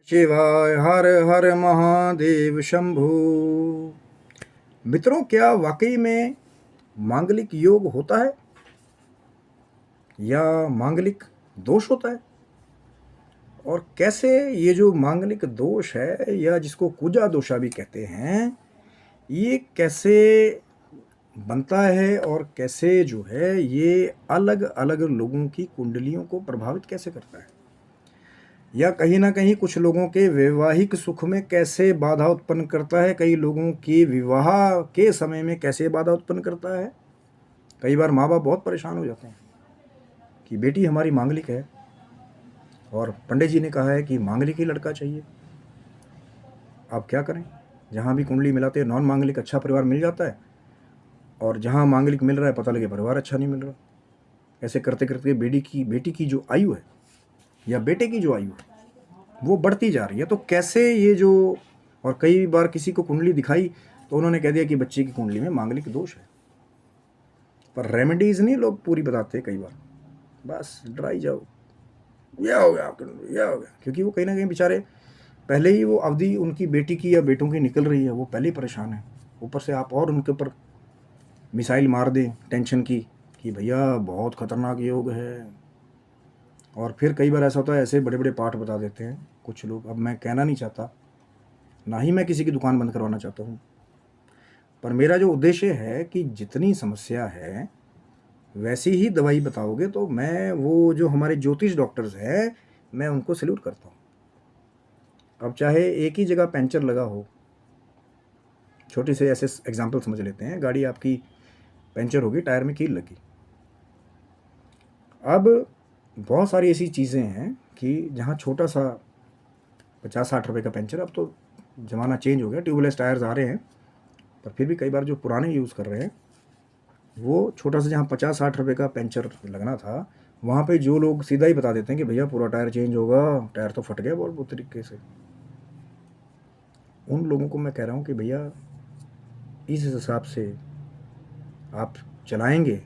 शिवाय हर हर महादेव शंभू। मित्रों, क्या वाकई में मांगलिक योग होता है या मांगलिक दोष होता है? और कैसे ये जो मांगलिक दोष है या जिसको कुजा दोषा भी कहते हैं, ये कैसे बनता है और कैसे जो है ये अलग अलग लोगों की कुंडलियों को प्रभावित कैसे करता है, या कहीं ना कहीं कुछ लोगों के वैवाहिक सुख में कैसे बाधा उत्पन्न करता है, कई लोगों की विवाह के समय में कैसे बाधा उत्पन्न करता है। कई बार माँ बाप बहुत परेशान हो जाते हैं कि बेटी हमारी मांगलिक है और पंडित जी ने कहा है कि मांगलिक ही लड़का चाहिए। आप क्या करें, जहाँ भी कुंडली मिलाते हैं नॉन मांगलिक अच्छा परिवार मिल जाता है, और जहाँ मांगलिक मिल रहा है पता लगे परिवार अच्छा नहीं मिल रहा। ऐसे करते करते बेटी की जो आयु है या बेटे की जो आयु है वो बढ़ती जा रही है। तो कैसे ये जो, और कई बार किसी को कुंडली दिखाई तो उन्होंने कह दिया कि बच्चे की कुंडली में मांगलिक दोष है, पर रेमेडीज नहीं लोग पूरी बताते। कई बार बस डराई जाओ, यह हो गया यह हो गया, क्योंकि वो कहीं ना कहीं बेचारे पहले ही वो अवधि उनकी बेटी की या बेटों की निकल रही है, वो पहले ही परेशान है। ऊपर से आप और उनके ऊपर मिसाइल मार दें टेंशन की कि भैया बहुत खतरनाक योग है। और फिर कई बार ऐसा होता है, ऐसे बड़े बड़े पाठ बता देते हैं कुछ लोग। अब मैं कहना नहीं चाहता, ना ही मैं किसी की दुकान बंद करवाना चाहता हूँ, पर मेरा जो उद्देश्य है कि जितनी समस्या है वैसी ही दवाई बताओगे तो मैं वो जो हमारे ज्योतिष डॉक्टर्स हैं मैं उनको सैल्यूट करता हूँ। अब चाहे एक ही जगह पंचर लगा हो, छोटे से ऐसे एग्जाम्पल समझ लेते हैं, गाड़ी आपकी पंचर होगी, टायर में कील लगी। अब बहुत सारी ऐसी चीज़ें हैं कि जहाँ छोटा सा 50-60 रुपये का पंचर, अब तो ज़माना चेंज हो गया, ट्यूबलेस टायर्स आ रहे हैं, पर फिर भी कई बार जो पुराने यूज़ कर रहे हैं वो छोटा सा जहाँ 50-60 रुपये का पंचर लगना था, वहाँ पे जो लोग सीधा ही बता देते हैं कि भैया पूरा टायर चेंज होगा, टायर तो फट गया बहुत तरीके से। उन लोगों को मैं कह रहा हूँ कि भैया इस हिसाब से आप चलाएंगे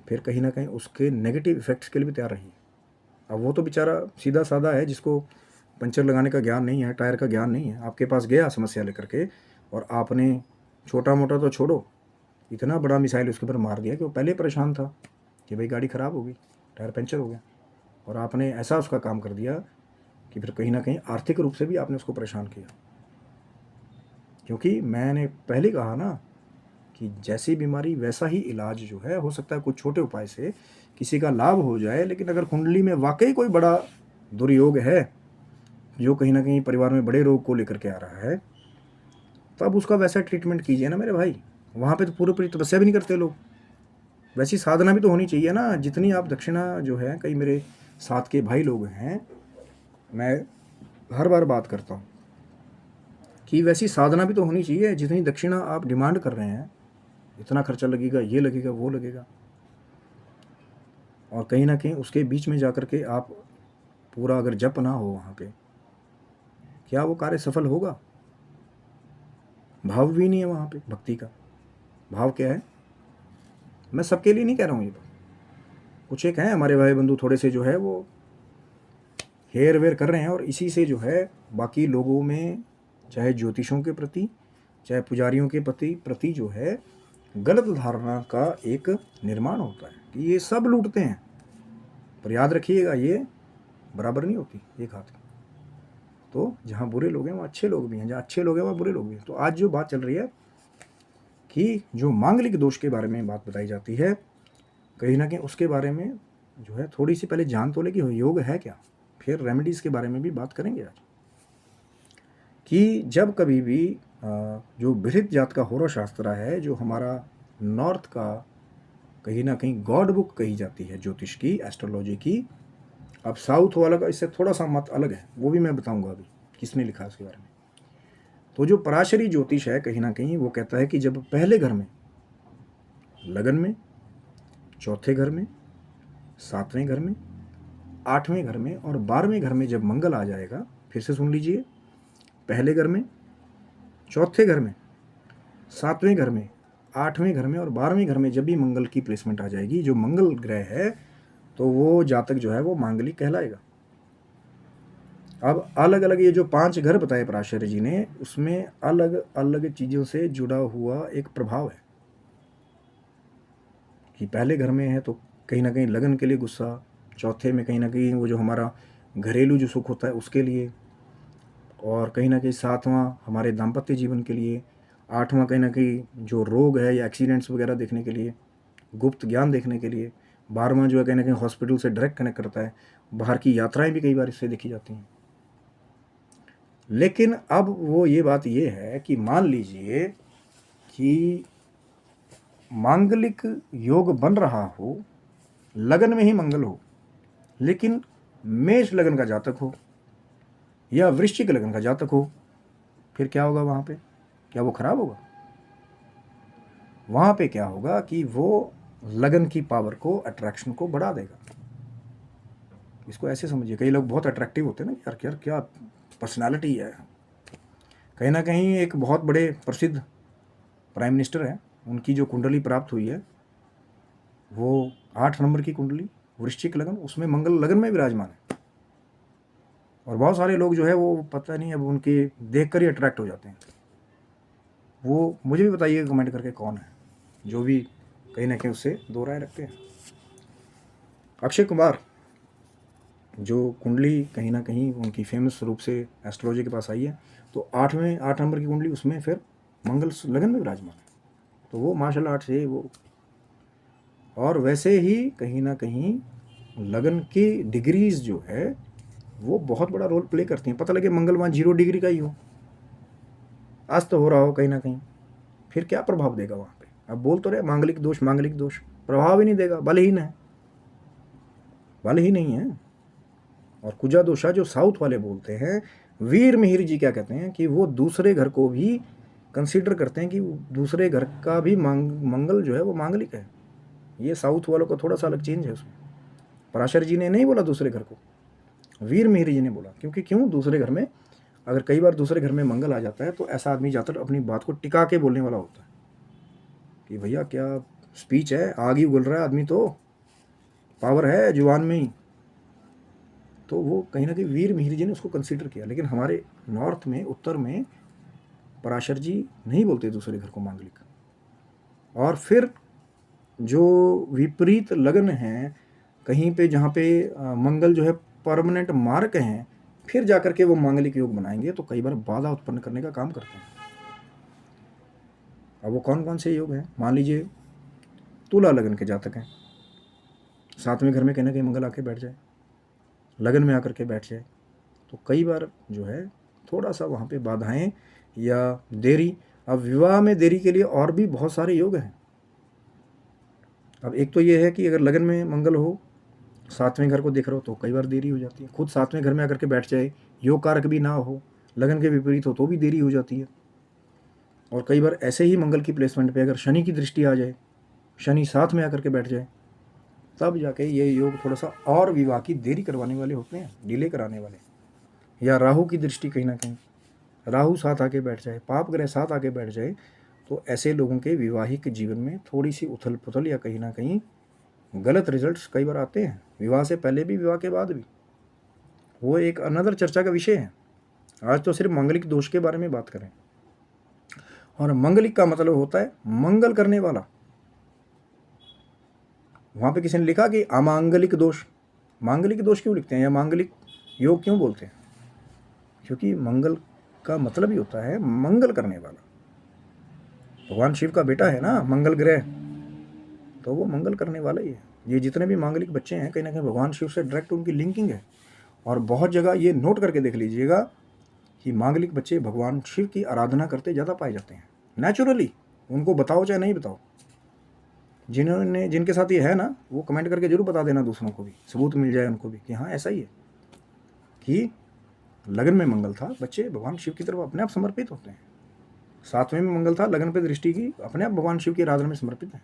फिर कहीं ना कहीं उसके नेगेटिव इफ़ेक्ट्स के लिए भी तैयार रहिए। अब वो तो बेचारा सीधा साधा है, जिसको पंचर लगाने का ज्ञान नहीं है, टायर का ज्ञान नहीं है, आपके पास गया समस्या लेकर के और आपने छोटा मोटा तो छोड़ो, इतना बड़ा मिसाइल उसके ऊपर मार दिया कि वो पहले परेशान था कि भाई गाड़ी ख़राब हो गई, टायर पंचर हो गया, और आपने ऐसा उसका काम कर दिया कि फिर कहीं ना कहीं आर्थिक रूप से भी आपने उसको परेशान किया। क्योंकि मैंने पहले कहा ना कि जैसी बीमारी वैसा ही इलाज जो है, हो सकता है कुछ छोटे उपाय से किसी का लाभ हो जाए, लेकिन अगर कुंडली में वाकई कोई बड़ा दुर्योग है जो कहीं ना कहीं परिवार में बड़े रोग को लेकर के आ रहा है, तब उसका वैसा ट्रीटमेंट कीजिए ना मेरे भाई। वहाँ पे तो पूरी पूरी तपस्या भी नहीं करते लोग, वैसी साधना भी तो होनी चाहिए ना। जितनी आप दक्षिणा जो है, कई मेरे साथ के भाई लोग हैं, मैं हर बार बात करता हूँ कि वैसी साधना भी तो होनी चाहिए। जितनी दक्षिणा आप डिमांड कर रहे हैं, इतना खर्चा लगेगा, ये लगेगा, वो लगेगा, और कहीं ना कहीं उसके बीच में जाकर के आप पूरा अगर जप ना हो वहाँ पे, क्या वो कार्य सफल होगा? भाव भी नहीं है वहाँ पे, भक्ति का भाव क्या है? मैं सबके लिए नहीं कह रहा हूँ ये बात, कुछ एक हैं हमारे भाई बंधु थोड़े से जो है वो हेयर वेयर कर रहे हैं, और इसी से जो है बाकी लोगों में, चाहे ज्योतिषों के प्रति चाहे पुजारियों के प्रति जो है गलत धारणा का एक निर्माण होता है कि ये सब लूटते हैं। पर याद रखिएगा, ये बराबर नहीं होती एक हाथ की। तो जहाँ बुरे लोग हैं वहाँ अच्छे लोग भी हैं, जहाँ अच्छे लोग हैं वहाँ बुरे लोग भी हैं। तो आज जो बात चल रही है कि जो मांगलिक दोष के बारे में बात बताई जाती है, कहीं ना कहीं उसके बारे में जो है थोड़ी सी पहले जान तो ले कि योग है क्या, फिर रेमेडीज़ के बारे में भी बात करेंगे आज। कि जब कभी भी जो बृहत जात का होरा शास्त्र है, जो हमारा नॉर्थ का कहीं ना कहीं गॉड बुक कही जाती है ज्योतिष की, एस्ट्रोलॉजी की। अब साउथ वाला का इससे थोड़ा सा मत अलग है, वो भी मैं बताऊंगा अभी किसने लिखा इसके बारे में। तो जो पराशरी ज्योतिष है, कहीं ना कहीं वो कहता है कि जब पहले घर में, लगन में, चौथे घर में, सातवें घर में, आठवें घर में और 12वें घर में जब मंगल आ जाएगा, फिर से सुन लीजिए, पहले घर में, चौथे घर में, सातवें घर में, आठवें घर में और 12वें घर में जब भी मंगल की प्लेसमेंट आ जाएगी, जो मंगल ग्रह है, तो वो जातक जो है वो मांगलिक कहलाएगा। अब अलग अलग ये जो 5 घर बताए पराशर जी ने, उसमें अलग अलग चीज़ों से जुड़ा हुआ एक प्रभाव है कि पहले घर में है तो कहीं ना कहीं लगन के लिए गुस्सा, चौथे में कहीं ना कहीं वो जो हमारा घरेलू जो सुख होता है उसके लिए, और कहीं ना कहीं सातवां हमारे दाम्पत्य जीवन के लिए, आठवां कहीं ना कहीं जो रोग है या एक्सीडेंट्स वगैरह देखने के लिए, गुप्त ज्ञान देखने के लिए, 12वां जो है कहीं ना कहीं हॉस्पिटल से डायरेक्ट कनेक्ट करता है, बाहर की यात्राएं भी कई बार इससे देखी जाती हैं। लेकिन अब वो ये बात ये है कि मान लीजिए कि मांगलिक योग बन रहा हो, लगन में ही मंगल हो, लेकिन मेष लगन का जातक हो या वृश्चिक लगन का जातक हो, फिर क्या होगा वहाँ पे? क्या वो खराब होगा? वहाँ पे क्या होगा कि वो लगन की पावर को, अट्रैक्शन को बढ़ा देगा। इसको ऐसे समझिए, कई लोग बहुत अट्रैक्टिव होते हैं ना, यार यार क्या पर्सनालिटी है। कहीं ना कहीं एक बहुत बड़े प्रसिद्ध प्राइम मिनिस्टर हैं, उनकी जो कुंडली प्राप्त हुई है वो 8 नंबर की कुंडली, वृश्चिक लगन, उसमें मंगल लगन में विराजमान है। और बहुत सारे लोग जो है वो पता नहीं, अब उनके देख कर ही अट्रैक्ट हो जाते हैं। वो मुझे भी बताइए कमेंट करके कौन है जो भी कहीं ना कहीं उससे दो राय रखते हैं। अक्षय कुमार जो कुंडली कहीं ना कहीं उनकी फेमस रूप से एस्ट्रोलॉजी के पास आई है, तो 8 नंबर की कुंडली, उसमें फिर मंगल लगन में विराजमान है। तो वो मार्शल आर्ट से वो, और वैसे ही कहीं ना कहीं लगन की डिग्रीज जो है वो बहुत बड़ा रोल प्ले करती हैं। पता लगे मंगल वहाँ 0 डिग्री का ही हो, अस्त हो रहा हो कहीं ना कहीं, फिर क्या प्रभाव देगा वहाँ पे? अब बोल तो रहे मांगलिक दोष, मांगलिक दोष, प्रभाव ही नहीं देगा, बलहीन है, बल ही नहीं है। और कुजा दोषा जो साउथ वाले बोलते हैं, वीर मिहिर जी क्या कहते हैं कि वो दूसरे घर को भी कंसीडर करते हैं कि दूसरे घर का भी मंगल जो है वो मांगलिक है। ये साउथ वालों का थोड़ा सा अलग चेंज है उसमें। पराशर जी ने नहीं बोला दूसरे घर को, वीर मिहिर जी ने बोला। क्योंकि क्यों? दूसरे घर में अगर कई बार दूसरे घर में मंगल आ जाता है तो ऐसा आदमी ज़्यादातर अपनी बात को टिका के बोलने वाला होता है कि भैया क्या स्पीच है, आग ही उगल रहा है आदमी, तो पावर है जुबान में ही। तो वो कहीं ना कहीं वीर मिहिर जी ने उसको कंसीडर किया। लेकिन हमारे नॉर्थ में, उत्तर में पराशर जी नहीं बोलते दूसरे घर को मांगलिक। और फिर जो विपरीत लगन है, कहीं पे जहाँ पे मंगल जो है परमानेंट मार्क हैं, फिर जाकर के वो मांगलिक योग बनाएंगे तो कई बार बाधा उत्पन्न करने का काम करते हैं। अब वो कौन कौन से योग हैं? मान लीजिए तुला लगन के जातक हैं, 7वें घर में कहीं ना कहीं मंगल आके बैठ जाए, लगन में आकर के बैठ जाए, तो कई बार जो है थोड़ा सा वहाँ पे बाधाएं या देरी। अब विवाह में देरी के लिए और भी बहुत सारे योग हैं। अब एक तो ये है कि अगर लगन में मंगल हो, 7वें घर को देख रहे हो, तो कई बार देरी हो जाती है। खुद 7वें घर में आकर के बैठ जाए, योग कारक भी ना हो, लगन के विपरीत हो, तो भी देरी हो जाती है। और कई बार ऐसे ही मंगल की प्लेसमेंट पे अगर शनि की दृष्टि आ जाए, शनि साथ में आकर के बैठ जाए, तब जाके ये योग थोड़ा सा और विवाह की देरी करवाने वाले होते हैं, डिले कराने वाले। या राहु की दृष्टि कहीं ना कहीं, राहु साथ आके बैठ जाए, पाप ग्रह साथ आके बैठ जाए, तो ऐसे लोगों के विवाहिक जीवन में थोड़ी सी उथल पुथल या कहीं ना कहीं गलत रिजल्ट्स कई बार आते हैं, विवाह से पहले भी, विवाह के बाद भी। वो एक अनदर चर्चा का विषय है। आज तो सिर्फ मांगलिक दोष के बारे में बात करें। और मंगलिक का मतलब होता है मंगल करने वाला। वहाँ पे किसी ने लिखा कि अमांगलिक दोष। मांगलिक दोष क्यों लिखते हैं या मांगलिक योग क्यों बोलते हैं? क्योंकि मंगल का मतलब ही होता है मंगल करने वाला। भगवान शिव का बेटा है ना मंगल ग्रह, तो वो मंगल करने वाला ही है। ये जितने भी मांगलिक बच्चे हैं कहीं ना कहीं भगवान शिव से डायरेक्ट उनकी लिंकिंग है। और बहुत जगह ये नोट करके देख लीजिएगा कि मांगलिक बच्चे भगवान शिव की आराधना करते ज़्यादा पाए जाते हैं नेचुरली। उनको बताओ चाहे नहीं बताओ, जिनके साथ ये है ना, वो कमेंट करके जरूर बता देना दूसरों को भी, सबूत मिल जाए उनको भी कि हाँ ऐसा ही है कि लगन में मंगल था, बच्चे भगवान शिव की तरफ अपने आप समर्पित होते हैं। 7वें में मंगल था, लगन पे दृष्टि की, अपने आप भगवान शिव की आराधना में समर्पित हैं।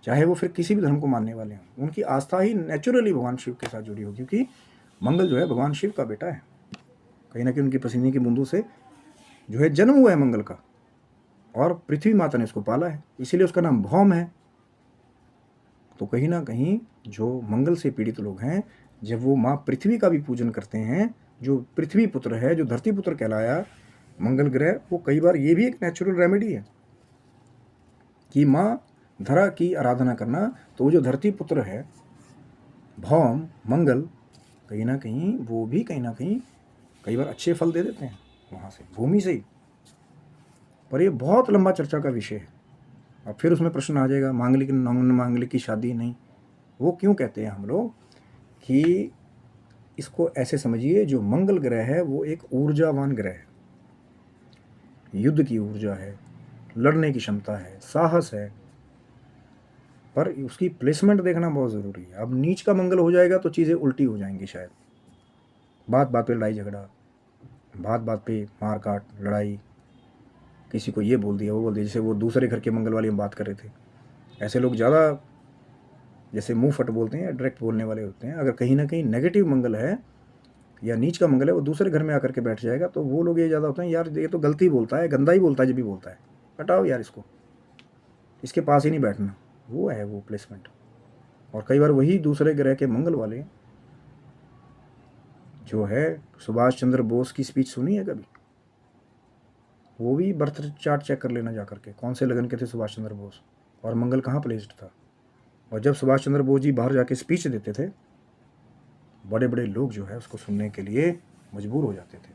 चाहे वो फिर किसी भी धर्म को मानने वाले हों, उनकी आस्था ही नेचुरली भगवान शिव के साथ जुड़ी हो, क्योंकि मंगल जो है भगवान शिव का बेटा है। कहीं ना कहीं उनकी पसीने की बूंदों से जो है जन्म हुआ है मंगल का, और पृथ्वी माता ने उसको पाला है, इसीलिए उसका नाम भौम है। तो कहीं ना कहीं जो मंगल से पीड़ित लोग हैं, जब वो माँ पृथ्वी का भी पूजन करते हैं, जो पृथ्वी पुत्र है, जो धरती पुत्र कहलाया मंगल ग्रह, वो कई बार ये भी एक नेचुरल रेमेडी है कि माँ धरा की आराधना करना। तो वो जो धरती पुत्र है भौम मंगल, कहीं ना कहीं वो भी कहीं ना कहीं कई बार अच्छे फल दे देते हैं वहाँ से, भूमि से ही। पर ये बहुत लंबा चर्चा का विषय है। अब फिर उसमें प्रश्न आ जाएगा मांगलिक नॉन मांगलिक की शादी नहीं। वो क्यों कहते हैं हम लोग कि इसको ऐसे समझिए, जो मंगल ग्रह है वो एक ऊर्जावान ग्रह है, युद्ध की ऊर्जा है, लड़ने की क्षमता है, साहस है, पर उसकी प्लेसमेंट देखना बहुत ज़रूरी है। अब नीच का मंगल हो जाएगा तो चीज़ें उल्टी हो जाएंगी शायद, बात बात पे लड़ाई झगड़ा, बात बात पे मार काट लड़ाई, किसी को ये बोल दिया वो बोल दिया, जैसे वो दूसरे घर के मंगल वाली हम बात कर रहे थे। ऐसे लोग ज़्यादा जैसे मुंह फट बोलते हैं या डायरेक्ट बोलने वाले होते हैं। अगर कहीं ना कहीं नेगेटिव मंगल है या नीच का मंगल है, वो दूसरे घर में आकर के बैठ जाएगा, तो वो लोग ये ज़्यादा होते हैं, यार ये तो गलती बोलता है, गंदा ही बोलता है, जब भी बोलता है हटाओ यार इसको, इसके पास ही नहीं बैठना। वो है वो प्लेसमेंट। और कई बार वही दूसरे ग्रह के मंगल वाले जो है, सुभाष चंद्र बोस की स्पीच सुनी है कभी? वो भी बर्थ चार्ट चेक कर लेना जा करके, कौन से लगन के थे सुभाष चंद्र बोस और मंगल कहाँ प्लेस्ड था। और जब सुभाष चंद्र बोस जी बाहर जाके स्पीच देते थे, बड़े बड़े लोग जो है उसको सुनने के लिए मजबूर हो जाते थे।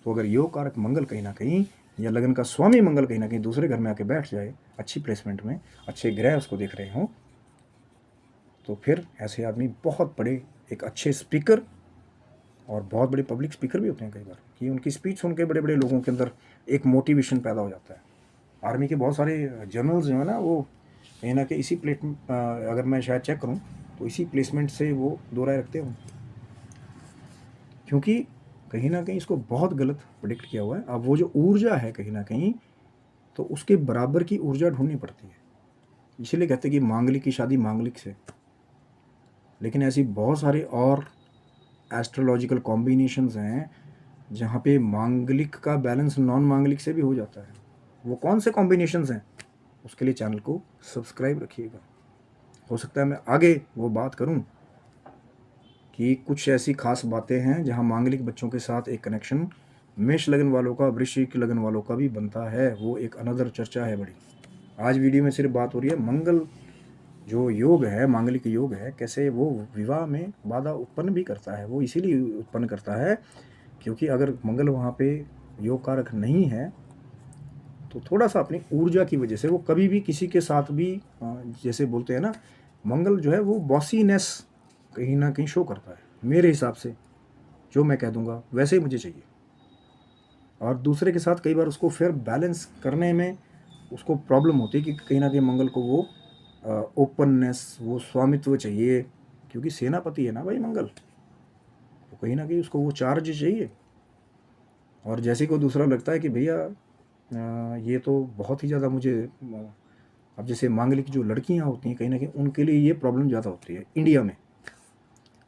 तो अगर योग कारक मंगल कहीं ना कहीं या लगन का स्वामी मंगल कहीं ना कहीं दूसरे घर में आके बैठ जाए, अच्छी प्लेसमेंट में, अच्छे ग्रह उसको देख रहे हों, तो फिर ऐसे आदमी बहुत बड़े एक अच्छे स्पीकर और बहुत बड़े पब्लिक स्पीकर भी होते हैं कई बार, कि उनकी स्पीच सुन के बड़े बड़े लोगों के अंदर एक मोटिवेशन पैदा हो जाता है। आर्मी के बहुत सारे जनरल्स जो है ना, वो कहीं ना कहीं इसी प्लेट अगर मैं शायद चेक करूं तो इसी प्लेसमेंट से वो दो राय रखते हों, क्योंकि कहीं ना कहीं इसको बहुत गलत प्रेडिक्ट किया हुआ है। अब वो जो ऊर्जा है कहीं ना कहीं, तो उसके बराबर की ऊर्जा ढूंढनी पड़ती है। इसीलिए कहते हैं कि मांगलिक की शादी मांगलिक से। लेकिन ऐसी बहुत सारे और एस्ट्रोलॉजिकल कॉम्बिनेशंस हैं जहाँ पे मांगलिक का बैलेंस नॉन मांगलिक से भी हो जाता है। वो कौन से कॉम्बिनेशंस हैं, उसके लिए चैनल को सब्सक्राइब रखिएगा। हो सकता है मैं आगे वो बात करूं कि कुछ ऐसी खास बातें हैं जहां मांगलिक बच्चों के साथ एक कनेक्शन मेष लगन वालों का, वृश्चिक लगन वालों का भी बनता है। वो एक अनदर चर्चा है बड़ी। आज वीडियो में सिर्फ बात हो रही है मंगल जो योग है, मांगलिक योग है, कैसे वो विवाह में बाधा उत्पन्न भी करता है। वो इसीलिए उत्पन्न करता है क्योंकि अगर मंगल वहाँ पे योग कारक नहीं है तो थोड़ा सा अपनी ऊर्जा की वजह से वो कभी भी किसी के साथ भी, जैसे बोलते हैं ना, मंगल जो है वो बॉसीनेस कहीं ना कहीं शो करता है। मेरे हिसाब से जो मैं कह दूंगा वैसे ही मुझे चाहिए। और दूसरे के साथ कई बार उसको फिर बैलेंस करने में उसको प्रॉब्लम होती है कि कहीं ना कहीं मंगल को वो ओपननेस, वो स्वामित्व चाहिए, क्योंकि सेनापति है ना भाई मंगल, तो कहीं ना कहीं उसको वो चार्ज चाहिए। और जैसे को दूसरा लगता है कि भैया ये तो बहुत ही ज़्यादा मुझे, अब जैसे मांगलिक जो लड़कियां होती हैं कहीं ना कहीं उनके लिए ये प्रॉब्लम ज़्यादा होती है इंडिया में।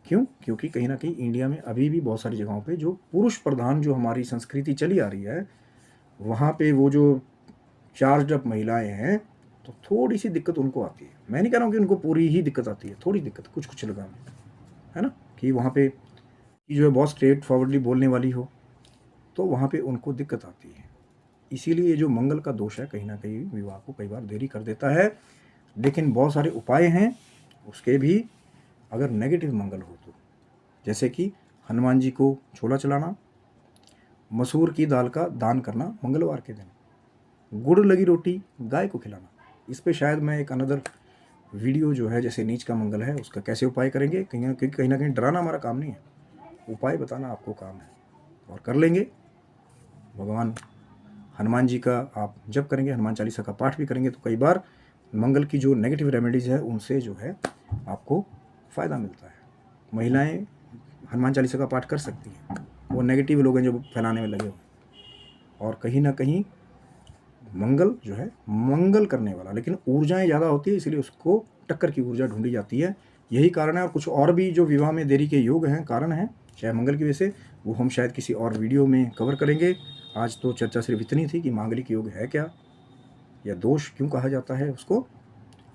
क्यों? क्योंकि कहीं ना कहीं इंडिया में अभी भी बहुत सारी जगहों पे जो पुरुष प्रधान जो हमारी संस्कृति चली आ रही है, वहाँ पे वो जो चार्ज अप महिलाएं हैं, तो थोड़ी सी दिक्कत उनको आती है। मैं नहीं कह रहा हूँ कि उनको पूरी ही दिक्कत आती है, थोड़ी दिक्कत कुछ कुछ लगा में, है ना, कि वहाँ पे जो है बहुत स्ट्रेट फॉरवर्डली बोलने वाली हो, तो वहाँ पे उनको दिक्कत आती है। इसीलिए ये जो मंगल का दोष है कहीं ना कहीं विवाह को कई बार देरी कर देता है। लेकिन बहुत सारे उपाय हैं उसके भी, अगर नेगेटिव मंगल हो तो, जैसे कि हनुमान जी को छोला चलाना, मसूर की दाल का दान करना मंगलवार के दिन, गुड़ लगी रोटी गाय को खिलाना। इस पे शायद मैं एक अनदर वीडियो जो है, जैसे नीच का मंगल है उसका कैसे उपाय करेंगे, कहीं ना कहीं डराना हमारा काम नहीं है, उपाय बताना आपको काम है, और कर लेंगे। भगवान हनुमान जी का आप जब करेंगे, हनुमान चालीसा का पाठ भी करेंगे, तो कई बार मंगल की जो नेगेटिव रेमेडीज़ है उनसे जो है आपको फ़ायदा मिलता है। महिलाएं हनुमान चालीसा का पाठ कर सकती हैं, वो नेगेटिव लोग हैं जो फैलाने में लगे हुए। और कहीं ना कहीं मंगल जो है मंगल करने वाला, लेकिन ऊर्जाएं ज़्यादा होती है, इसलिए उसको टक्कर की ऊर्जा ढूंढी जाती है। यही कारण है। और कुछ और भी जो विवाह में देरी के योग हैं, कारण हैं चाहे मंगल की वजह से, वो हम शायद किसी और वीडियो में कवर करेंगे। आज तो चर्चा सिर्फ इतनी थी कि मांगलिक योग है क्या, या दोष क्यों कहा जाता है उसको,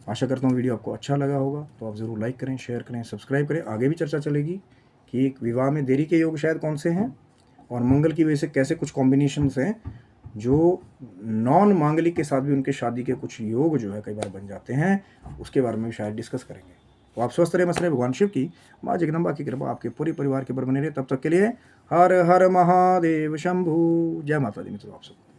आशा करता हूँ वीडियो आपको अच्छा लगा होगा, तो आप ज़रूर लाइक करें, शेयर करें, सब्सक्राइब करें। आगे भी चर्चा चलेगी कि एक विवाह में देरी के योग शायद कौन से हैं और मंगल की वजह से कैसे कुछ कॉम्बिनेशंस हैं जो नॉन मांगलिक के साथ भी उनके शादी के कुछ योग जो है कई बार बन जाते हैं, उसके बारे में भी शायद डिस्कस करेंगे। तो आप स्वस्थ रहे, मस्त रहे, भगवान शिव की माँ जगदम्बा की कृपा आपके पूरे परिवार के ऊपर बने रहे। तब तक के लिए हर हर महादेव शंभू। जय माता दी मित्रों आप सबको।